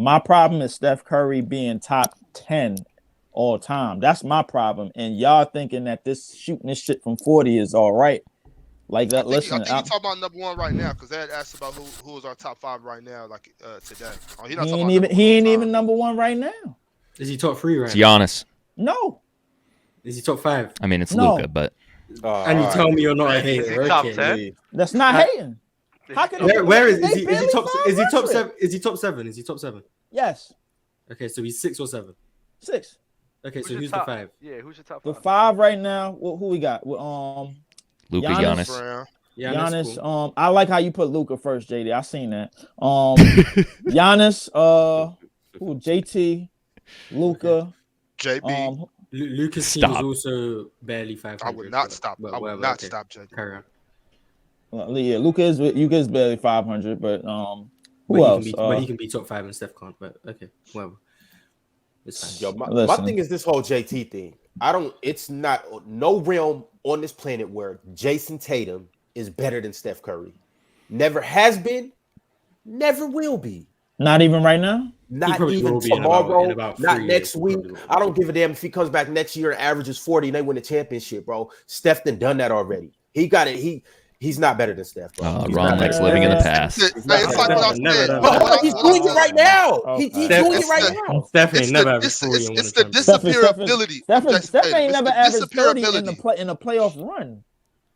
My problem is Steph Curry being top 10 all time. That's my problem. And y'all thinking that this shooting this shit from 40 is all right. Like that. I think Listen, you talking about number one right now because they had asked about who is our top 5 right now, like today. Oh, he not talking about number he one ain't all even time. number one right now. Is he top 3 right It's now? Giannis. No. Is he top 5? I mean, it's No. Luka, but And you tell me you're not a Is hater. he top Okay. 10? That's not hating. How can Where is they he? barely Is he top 7? Is he top 500? 7? Is he top 7? Yes. Okay, so he's 6 or 7. 6. Okay, so your who's top? the 5? Yeah, who's your top The 5? 5 right now. Who we got? Luka, Giannis. Giannis. Yeah, Giannis. cool. I like how you put Luka first, JD. I seen that. Giannis. Who? JT. Luka. JB. Lucas team was also barely 500. I would not stop. But I would whatever, not okay. stop JB. Carry on. Yeah, Luka is barely 500, but who But else? he can be top 5 and Steph can't. But okay, whatever. It's fine. Yo, my thing is this whole JT thing. It's not no realm on this planet where Jason Tatum is better than Steph Curry. Never has been, never will be. Not even right now. Not probably even will be in tomorrow. about 3 Not years, next week. probably will. I don't give a damn if he comes back next year and averages 40 and they win the championship, bro. Steph done that already. He got it. He's not better than Steph, bro. Ron likes living in the past. It's like what I said. But he's doing it right now. Okay. He's doing it right now. Steph ain't It's never the, averaged it's, 40 it's, and won it's a the championship. disappearability. Steph ain't never It's the averaged 30 in disappearability. a playoff run.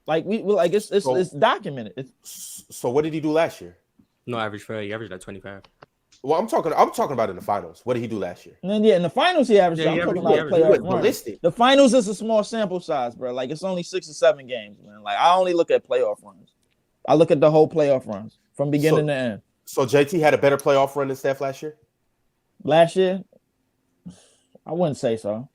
Like it's documented. So what did he do last year? No, average 30. He averaged like 25. Well, I'm talking about in the finals. What did he do last year? And then in the finals he averaged. Yeah, I'm he talking averaged- about he playoff went run. ballistic. The finals is a small sample size, bro. Like it's only 6 or 7 games, man. Like I only look at playoff runs. I look at the whole playoff runs from beginning to end. So JT had a better playoff run than Steph last year? Last year, I wouldn't say so.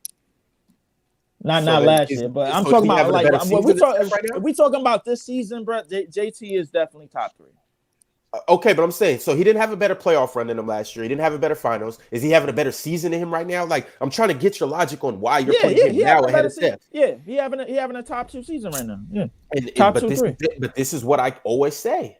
Not So last is- year, but so I'm is talking he about having a like better when season we than talk. Steph right now? If we talking about this season, bro, JT is definitely top 3. Okay, but I'm saying, so he didn't have a better playoff run than him last year. He didn't have a better finals. Is he having a better season than him right now? Like, I'm trying to get your logic on why you're putting him now ahead of Steph. Yeah, he having a top 2 season right now. Yeah, And, top but 2, 3. But this is what I always say.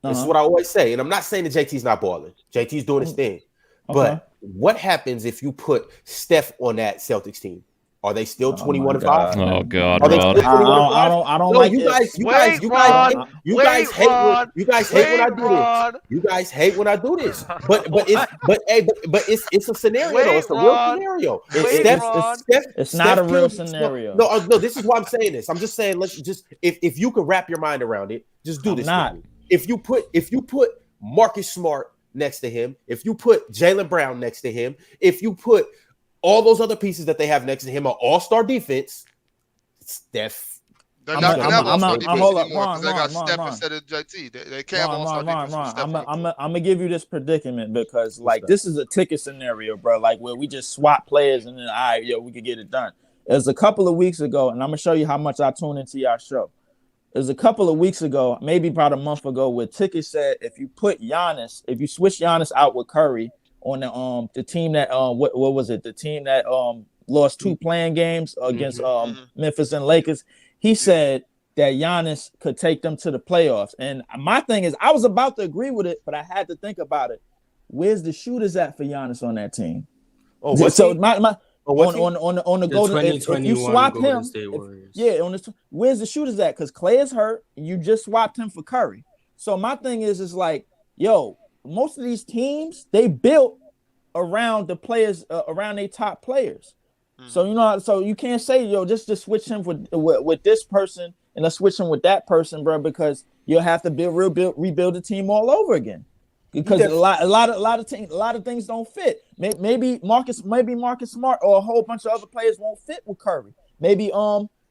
This is what I always say. And I'm not saying that JT's not balling. JT's doing his thing. But what happens if you put Steph on that Celtics team? Are they still 21-5? Oh God, Are they Rod. still 21-5? I don't No, like you it. guys hate when I do this. You guys hate when I do this. But it's a scenario though. It's a real scenario. It's not a real scenario. No, this is why I'm saying this. I'm just saying, let's just if you can wrap your mind around it, just do this. Not. with me. If you put Marcus Smart next to him, if you put Jaylen Brown next to him, if you put all those other pieces that they have next to him are all-star defense, Steph. They're not going to have all-star defense hold up, anymore because they got Ron, Steph Ron. instead of JT. They can't have all-star defense with Steph. I'm gonna give you this predicament because like this is a ticket scenario, bro. Like where we just swap players and then we could get it done. It was a couple of weeks ago, and I'm gonna show you how much I tune into your show. It was a couple of weeks ago, maybe about a month ago, where Ticket said if you switch Giannis out with Curry on the team that what was it? The team that lost 2 playing games against Memphis and Lakers. He said that Giannis could take them to the playoffs. And my thing is, I was about to agree with it, but I had to think about it. Where's the shooters at for Giannis on that team? Oh, what's so he? on the golden, if you swap him, where's the shooters at? Because Clay is hurt. You just swapped him for Curry. So my thing is like, yo, most of these teams they built around the players, around their top players. So so you can't say just switch him with this person and let's switch him with that person, bro, because you'll have to rebuild the team all over again. Because a lot of things don't fit. Maybe Marcus Smart or a whole bunch of other players won't fit with Curry. Maybe Klay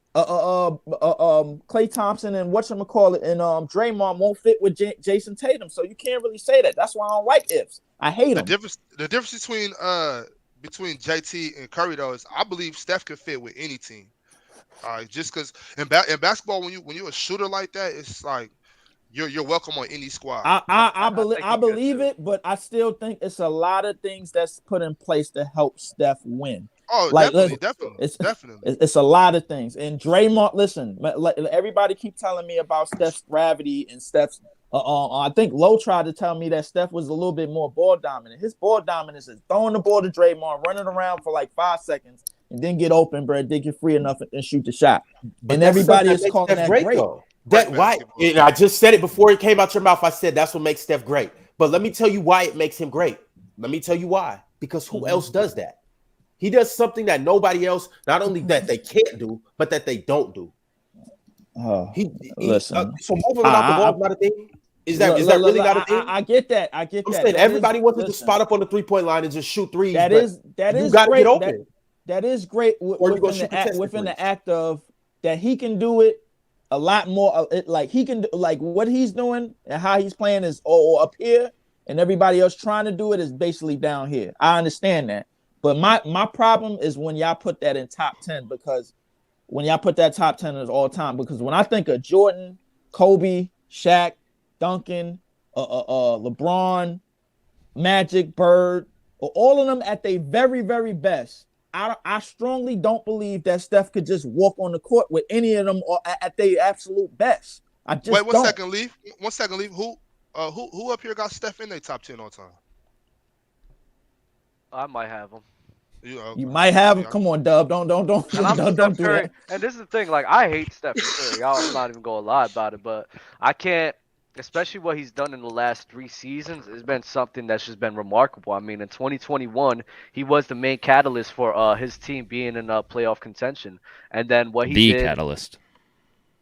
Thompson and whatchamacallit and Draymond won't fit with Jason Tatum. So you can't really say that. That's why I don't like ifs. I hate them. The difference between JT and Curry though is I believe Steph could fit with any team. Just because in basketball when you're a shooter like that, it's like you're welcome on any squad. I believe it, but I still think it's a lot of things that's put in place to help Steph win. Oh, like, definitely. It's a lot of things. And Draymond, listen, like everybody keep telling me about Steph's gravity and Steph's I think Lowe tried to tell me that Steph was a little bit more ball dominant. His ball dominance is throwing the ball to Draymond, running around for like 5 seconds, and then get open, bro. Then get free enough and shoot the shot. But And that's everybody stuff is that calling makes that Steph great. though. That Great why? basketball. And I just said it before it came out your mouth. I said that's what makes Steph great. But let me tell you why it makes him great. Let me tell you why. Because who else does that? He does something that nobody else, not only that they can't do, but that they don't do. Listen. So moving without the ball is not a thing. Is that really not a thing? I get that. I get I'm that. saying That everybody is- wants to listen, spot up on the 3-point line and just shoot threes. That but is you gotta great. get open. That is great Or you gonna within shoot contested within threes. the act of that he can do it a lot more. Like he can do, like what he's doing and how he's playing is all up here, and everybody else trying to do it is basically down here. I understand that, but my problem is when y'all put that in top 10, because when y'all put that top 10 as all time, because when I think of Jordan, Kobe, Shaq, Duncan, LeBron, Magic, Bird, all of them at their very, very best, I strongly don't believe that Steph could just walk on the court with any of them or at their absolute best. I just Wait, don't. 1 second, leave. Who up here got Steph in their top 10 all time? I might have him. You might have him. Come on, Dub. Don't And I'm don't Steph do Curry. that. And this is the thing, like I hate Steph Curry. I'm not even gonna lie about it, but I can't, especially what he's done in the last 3 seasons, has been something that's just been remarkable. I mean, in 2021, he was the main catalyst for his team being in playoff contention. And then what he The did, catalyst.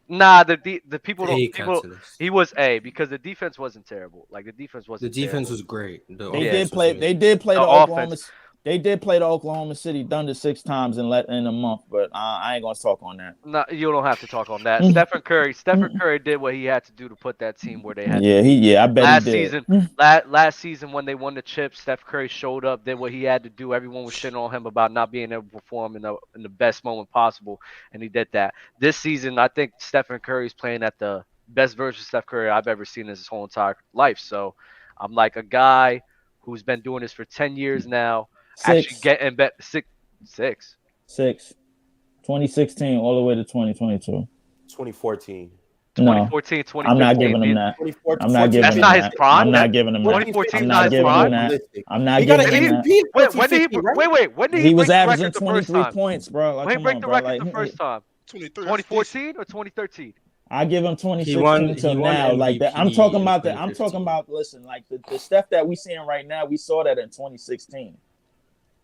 nah, the people A don't people. catalyst. He was A because the defense wasn't terrible. Like the defense The wasn't. defense terrible. was great. The They Yeah. offense did play. was They did play The the Oklahoma. offense. They did play the Oklahoma City Thunder 6 times in a month, but I ain't gonna talk on that. No, you don't have to talk on that. Stephen Curry did what he had to do to put that team where they had. Yeah, I bet Last he did. season, last season when they won the chip, Steph Curry showed up, did what he had to do. Everyone was shitting on him about not being able to perform in the best moment possible, and he did that. This season, I think Stephen Curry's playing at the best version of Steph Curry I've ever seen in his whole entire life. So I'm like a guy who's been doing this for 10 years now, actually getting bet six. 2016 all the way to 2022. 2014. 2014, 2015. I'm not giving him that. 2014. I'm not giving That's him not that. his prime. I'm not giving him that. 2014 I'm not not his giving prime. him that. I'm not He got giving him that. Wait, when did he? 2015, right? Wait. When did He was break the averaging record the first 23 time? points, bro. Like, When he come break on, the bro. record Like, the first time? 23. 2014 or 2013? I give him 2016 won till now. Like that. I'm MVP talking in about that. I'm 2015. talking about. Listen, like the stuff that we seeing right now, we saw that in 2016.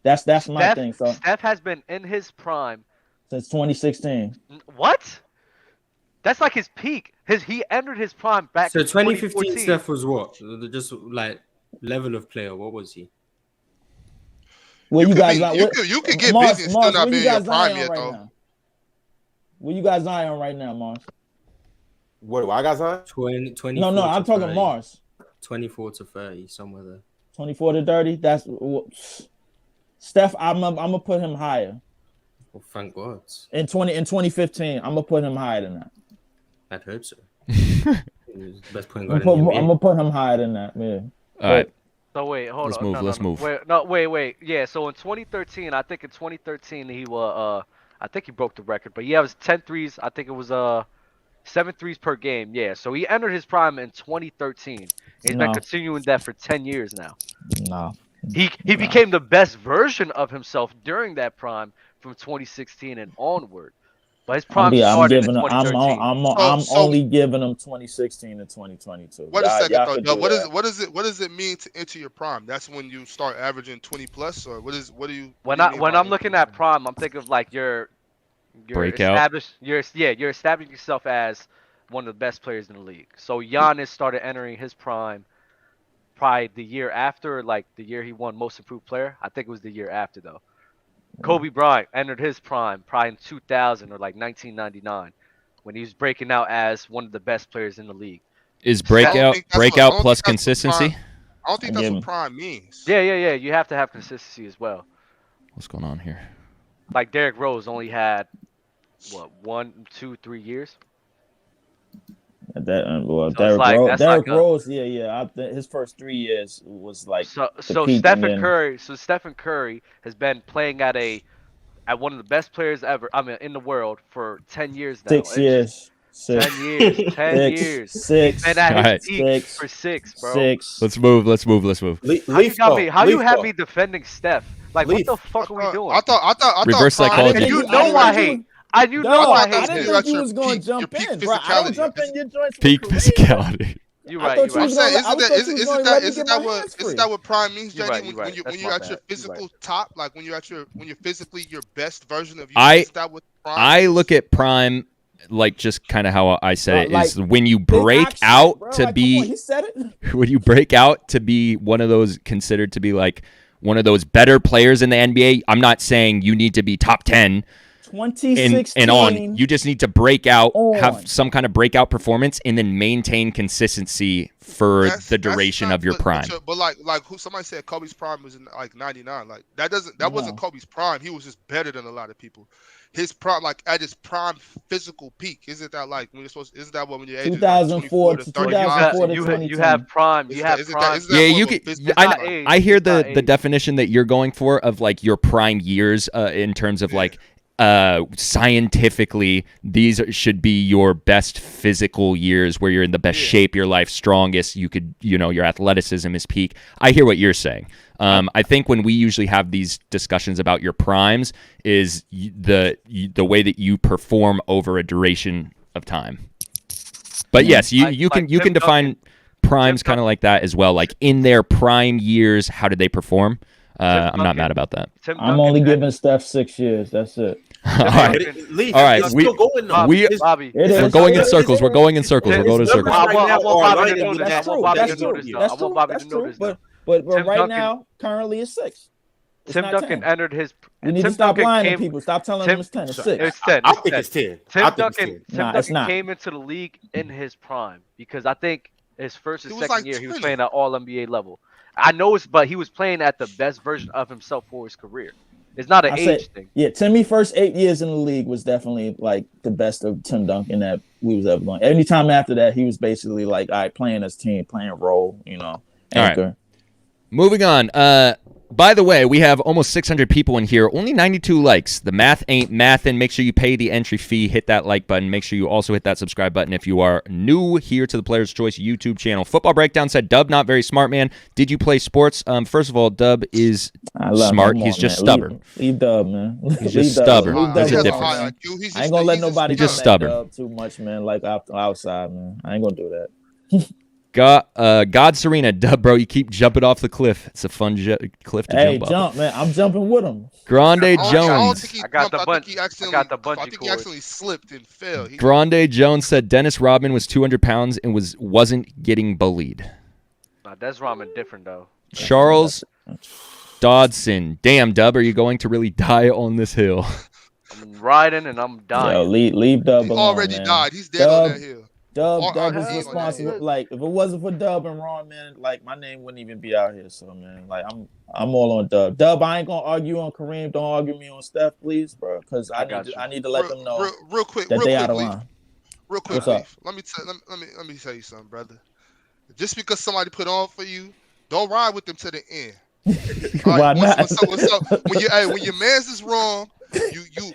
That's my thing. So Steph has been in his prime since 2016. What? That's like his peak. He entered his prime back So in 2015 2014. Steph was what? Just like level of player. What was he? Where you guys you could get Mars, busy and still not where be you in your guys prime eyeing yet, right though. now? Where you guys eyeing right now, Mars? What do I got signed? 24 No, to I'm talking 30. Mars. 24 to 30, somewhere there. 24 to 30. That's Steph. I'm gonna put him higher. Well, thank God. In 2015, I'm gonna put him higher than that. I'd hope so. He was the best point I'm guard in the NBA. gonna put him higher than that, man. All right. So wait, hold Let's on. move, No, let's no, no. move. Wait. Yeah, so in 2013, I think in 2013 he was I think he broke the record, but yeah, it was 10 threes. I think it was 7 threes per game. Yeah, so he entered his prime in 2013. He's been continuing that for 10 years now. No. He became the best version of himself during that prime from 2016 and onward. But his prime started in 2013. I'm only giving him 2016 to 2022. Wait a second, y'all though. could Doug. do What that. does it mean to enter your prime? That's when you start averaging 20 plus, or what do you? When what do you mean by I'm looking at prime, I'm thinking of like you're Breakout. established. You're establishing yourself as one of the best players in the league. So Giannis started entering his prime probably the year after, like the year he won Most Improved Player. I think it was the year after though. Kobe Bryant entered his prime probably in 2000 or like 1999 when he was breaking out as one of the best players in the league. Is I don't think breakout that's plus what consistency? I don't think that's what prime means. Yeah. You have to have consistency as well. What's going on here? Like Derrick Rose only had what 1, 2, 3 years. Derrick Rose, yeah. His first 3 years was like so Stephen Curry has been playing at one of the best players ever. I mean, in the world for 10 years now. 6 years. 6, 10 years. 10 6, years. 6, And at his Alright. peak 6, for 6, bro. 6. Let's move. How you got me? How you have me defending Steph? Like, what Leaf. the fuck are we doing? I thought Reverse Prime- psychology. And you know I hate. I you know I I hate didn't him. think you your was going to peak- your jump peak in, bro. I don't physicality. jump in your joints. Peak with Kareem. physicality. You I right. thought You you I'm right. was saying, gonna- I thought you was gonna let me get my hands free. isn't that what prime means, You're JD? right, When, you're right. when, you, That's when you're my at bad. your You're physical right. top, like when you're physically your best version of you, I- is that what prime I is? look at prime like just kind of how I said it Like, is when you Big break Ox shit, out bro. to Like, come on, be he said it. when you break out to be one of those considered to be like one of those better players in the NBA. I'm not saying you need to be top 10 2016 and on. You just need to break out, on. have some kind of breakout performance, and then maintain consistency for the duration not- of your prime. But like who somebody said Kobe's prime was in like 99. Like that wasn't No. Kobe's prime. He was just better than a lot of people. His prime, like at his prime physical peak, isn't that like when you're supposed? Isn't that what when you're age 2004 to 35? 2004 to You 2010. have prime. You Isn't have that- isn't prime. that- isn't Yeah, what you a could. physical not prime- age. I hear It's not the age. definition that you're going for of like your prime years in terms of like scientifically these should be your best physical years where you're in the best shape, your life strongest. You could, your athleticism is peak. I hear what you're saying. I think when we usually have these discussions about your primes is the way that you perform over a duration of time. But yes, you can Tim define primes kind of like that as well. Like in their prime years, how did they perform? I'm not mad about that. Tim I'm Duncan only had- giving Steph 6 years. That's it. All right. Leaf, All right, it's we- still going though. we- His- Bobby. It We're is. going in It is. circles. We're going in circles. We're going in His circles. numbers right now I want are Bobby to lining know up this. that- I want Bobby that's to know true. this. I That's want true. Bobby That's to know true. this. now. But Tim right Duncan- now, currently it's 6. It's Tim not Duncan 10. entered his. You need Tim to stop Duncan lying to came- people. Stop telling Tim- them it's 10. It's It's 6. 10. I It's think 10. it's 10. Tim I think Duncan. it's 10. Tim Nah, it's Duncan not. came into the league in his prime because I think his first and He was second like year he was 20. playing at All NBA level. I know but he was playing at the best version of himself for his career. It's not an I age say, thing. yeah, Timmy first 8 years in the league was definitely like the best of Tim Duncan that we was ever going. Anytime after that, he was basically like, all right, playing his team, playing a role, right. anchor. Moving on. By the way, we have almost 600 people in here. Only 92 likes. The math ain't mathin'. Make sure you pay the entry fee. Hit that like button. Make sure you also hit that subscribe button if you are new here to the Players' Choice YouTube channel. Football Breakdown said, Dub, not very smart, man. Did you play sports? First of all, Dub is I love smart. him. He's Come just on, man. stubborn. Leave Dub, man. He's Leave just Dub. stubborn. Leave There's a Dub difference. alone, man. He's I ain't gonna let he's nobody just come at stubborn. Dub too much, man. Like outside, man. I ain't gonna do that. God Serena, Dub, bro, you keep jumping off the cliff. It's a fun cliff to Hey, jump jump, off. man. I'm jumping with him. Grande I don't Jones. think he I got jumped. the I think he bungee accidentally cord. slipped and fell. Grande Jones said Dennis Rodman was 200 pounds and wasn't getting bullied. Nah, Des Rodman different though. Charles Dodson. Damn, Dub, are you going to really die on this hill? I'm riding and I'm dying. Yo, leave Dub He alone, already man. died. He's dead Dub- on that hill. Dub RIP is on responsible. that. Like, if it wasn't for Dub and Ron, man, like my name wouldn't even be out here. So, man, like I'm all on Dub. Dub, I ain't gonna argue on Kareem. Don't argue me on Steph, please, bro. Because I need to let them know Real quick, that they out of Leaf. line. Real quick, What's up? Leaf. Let me tell you something, brother. Just because somebody put on for you, don't ride with them to the end. All Why right, not? what's up? When your man's is wrong, you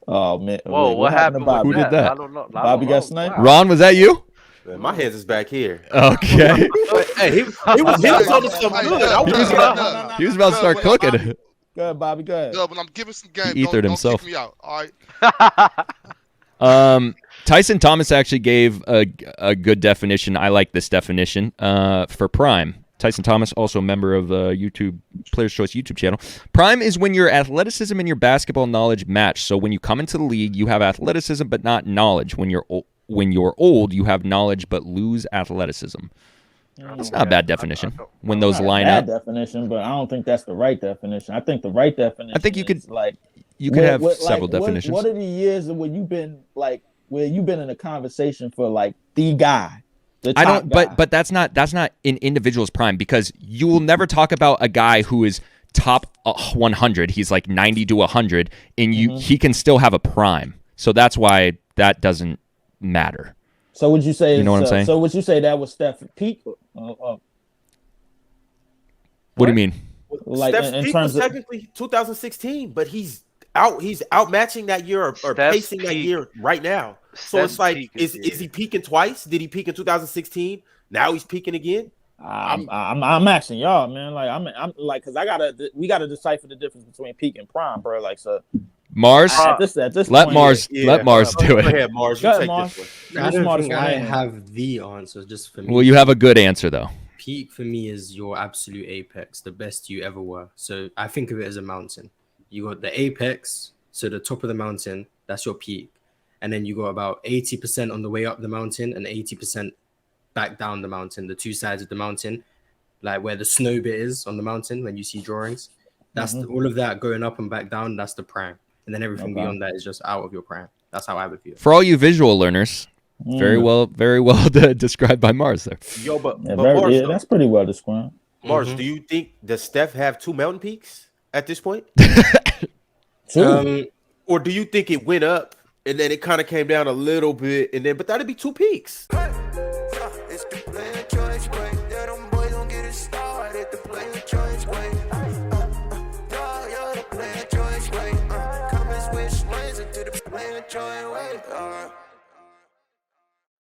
Oh man! Whoa, Wait, what happened? to Bobby? Who did that? I don't know. Bobby got sniped? Wow. Ron, was that you? Man, my hands is back here. Okay. Hey, he was on to something good. I He was was He was about to start cooking. Go ahead, Bobby. Go ahead. Dub, when I'm giving some game, He ethered don't himself. kick me out. All right. Tyson Thomas actually gave a good definition. I like this definition for prime. Tyson Thomas, also a member of YouTube Players' Choice YouTube channel. Prime is when your athleticism and your basketball knowledge match. So when you come into the league, you have athleticism but not knowledge. When you're old, you have knowledge but lose athleticism. That's not a bad definition when those Not a line bad up. definition, but I don't think that's the right definition. I think the right definition. I think you could- is like You could have several like, definitions. What are the years where you've been like where you've been in a conversation for like the guy? The I top don't, guy? but that's not an individual's prime because you will never talk about a guy who is top 100. He's like 90 to 100, and he can still have a prime. So that's why that doesn't matter. So would you say? You know what I'm saying? So would you say that was Steph peak? What do you mean? Like Steph's in peak terms was of technically 2016, but he's he's outmatching that year or Steph's pacing that peak- year right now. So Steph's it's like, peak is is he peaking twice? Did he peak in 2016? Now he's peaking again. I'm asking y'all, man. Like I'm like, cause we gotta decipher the difference between peak and prime, bro. Like, so Mars, at this let point, Mars let Mars do Go it. ahead, Mars. You Go ahead, take Mars. this one. You're I the don't smartest think one I in here. have the answer. Just for me, Well, you have a good answer though. peak for me is your absolute apex, the best you ever were. So I think of it as a mountain. You got the apex, so the top of the mountain, that's your peak. And then you got about 80% on the way up the mountain and 80% back down the mountain, the two sides of the mountain, like where the snow bit is on the mountain when you see drawings. That's all of that going up and back down, that's the prime. And then everything Okay. beyond that is just out of your prime. That's how I would view it. For all you visual learners, very well described by Mars there. Yo, but Yeah, Mars, though, that's pretty well described. Mars, do you think does Steph have 2 mountain peaks at this point? True. Or do you think it went up and then it kind of came down a little bit and then but that'd be 2 peaks? It's the player choice way. Yeah, them boys don't get it started. The player choice way. Yeah, the player choice way. Come and switch lanes into the player choice way.